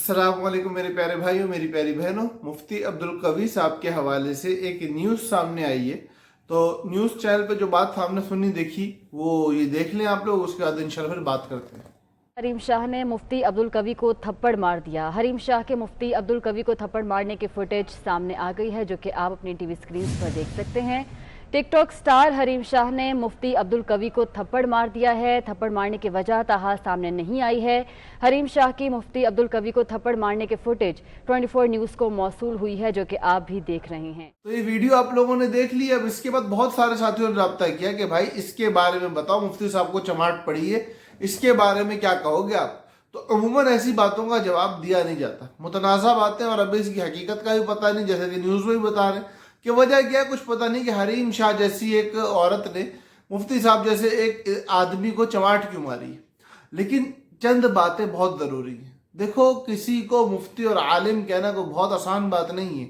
अस्सलाम वालेकुम मेरे प्यारे भाइयों, मेरी प्यारी बहनों। मुफ्ती अब्दुल कवी साहब के हवाले से एक न्यूज़ सामने आई है। तो न्यूज़ चैनल पे जो बात हमने सुनी देखी वो ये देख लें आप लोग, उसके बाद इंशाल्लाह फिर बात करते हैं। हरीम शाह ने मुफ्ती अब्दुल कवी को थप्पड़ मार दिया। हरीम शाह के मुफ्ती अब्दुल कवी को थप्पड़ मारने की फुटेज सामने आ गई है, जो कि आप अपनी टीवी स्क्रीन पर देख सकते हैं। टिकटॉक स्टार हरीम शाह ने मुफ्ती अब्दुल कवी को थप्पड़ मार दिया है। थप्पड़ मारने की वजह ताहा सामने नहीं आई है। हरीम शाह की मुफ्ती अब्दुल कवी को थप्पड़ मारने की फुटेज 24 न्यूज़ को मौसूल हुई है, जो कि आप भी देख रहे हैं। तो ये वीडियो आप लोगों ने देख ली। अब इसके बाद बहुत सारे साथियों ने रब्ता किया कि भाई इसके बारे में बताओ, मुफ्ती साहब को चमाट पड़ी है, इसके बारे में क्या कहोगे आप। तो अमूमन ऐसी बातों का जवाब दिया नहीं जाता, मुतनाज़ा बातें, और अभी इसकी हकीकत का भी पता नहीं, जैसे कि न्यूज़ में भी बता रहे हैं कि वजह क्या है कुछ पता नहीं कि हरीम शाह जैसी एक औरत ने मुफ्ती साहब जैसे एक आदमी को चमाट क्यों मारी। लेकिन चंद बातें बहुत ज़रूरी हैं। देखो, किसी को मुफ्ती और आलिम कहना कोई बहुत आसान बात नहीं है।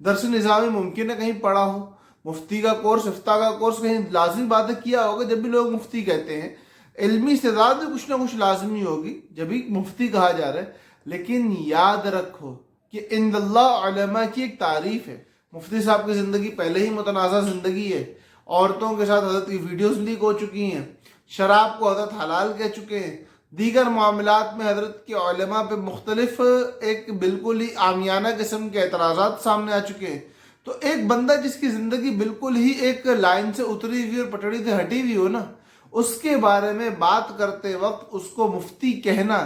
दरस निज़ामी मुमकिन है कहीं पढ़ा हो, मुफ्ती का कोर्स, इफ्ता का कोर्स कहीं लाजमी बातें किया होगा। जब भी लोग मुफ्ती कहते हैं इल्मी इस्तेदाद में कुछ ना कुछ लाजमी होगी जब भी मुफ्ती कहा जा रहा है। लेकिन याद रखो कि इंदल्लाह उलमा की एक तारीफ है। मुफ्ती साहब की ज़िंदगी पहले ही मुतनाज़ा ज़िंदगी है। औरतों के साथ हज़रत की वीडियोज़ लीक हो चुकी हैं, शराब को हज़रत हलाल कह चुके हैं, दीगर मामलात में हज़रत के उलमा पे मुख्तलिफ एक बिल्कुल ही आमियाना किस्म के एतराज़ात सामने आ चुके हैं। तो एक बंदा जिसकी ज़िंदगी बिल्कुल ही एक लाइन से उतरी हुई और पटड़ी से हटी हुई हो ना, उसके बारे में बात करते वक्त उसको मुफ्ती कहना,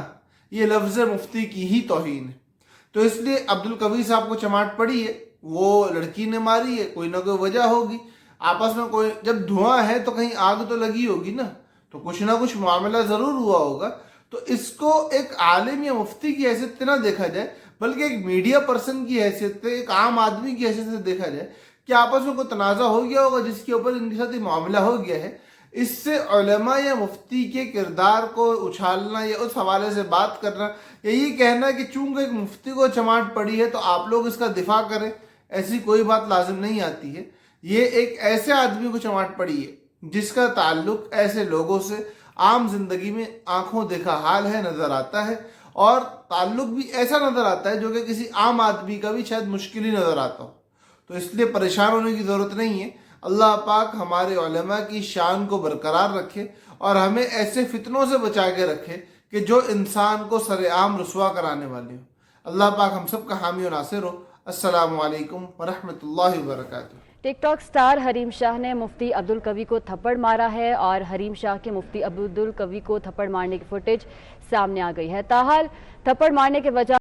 ये लफ्ज़ मुफ्ती की ही तौहीन है। तो इसलिए अब्दुल कवी साहब को चमाट पड़ी है, वो लड़की ने मारी है, कोई ना कोई वजह होगी। आपस में कोई, जब धुआं है तो कहीं आग तो लगी होगी ना, तो कुछ ना कुछ मामला ज़रूर हुआ होगा। तो इसको एक आलिम या मुफ्ती की हैसियत से ना देखा जाए, बल्कि एक मीडिया पर्सन की हैसियत से, एक आम आदमी की हैसियत से देखा जाए कि आपस में कोई तनाज़ा हो गया होगा जिसके ऊपर इनके साथ ये मामला हो गया है। इससे उलमा या मुफ्ती के किरदार को उछालना या उस हवाले से बात करना या ये कहना कि चूंकि एक मुफ्ती को चमाट पड़ी है तो आप लोग इसका दिफा करें, ऐसी कोई बात लाजिम नहीं आती है। ये एक ऐसे आदमी को चमाट पड़ी है जिसका ताल्लुक ऐसे लोगों से आम जिंदगी में आंखों देखा हाल है, नज़र आता है, और ताल्लुक भी ऐसा नज़र आता है जो कि किसी आम आदमी का भी शायद मुश्किल ही नज़र आता हो। तो इसलिए परेशान होने की ज़रूरत नहीं है। अल्लाह पाक हमारे उलमा की शान को बरकरार रखे और हमें ऐसे फितनों से बचा के रखे कि जो इंसान को सरेआम रुसवा कराने वाले हो। अल्लाह पाक हम सब का हामी और नासिर हो। अस्सलामु अलैकुम वरहमतुल्लाहि वबरकातुहू। टिकटॉक स्टार हरीम शाह ने मुफ्ती अब्दुल कवी को थप्पड़ मारा है और हरीम शाह के मुफ्ती अब्दुल कवी को थप्पड़ मारने की फुटेज सामने आ गई है। ताहाल थप्पड़ मारने के वजह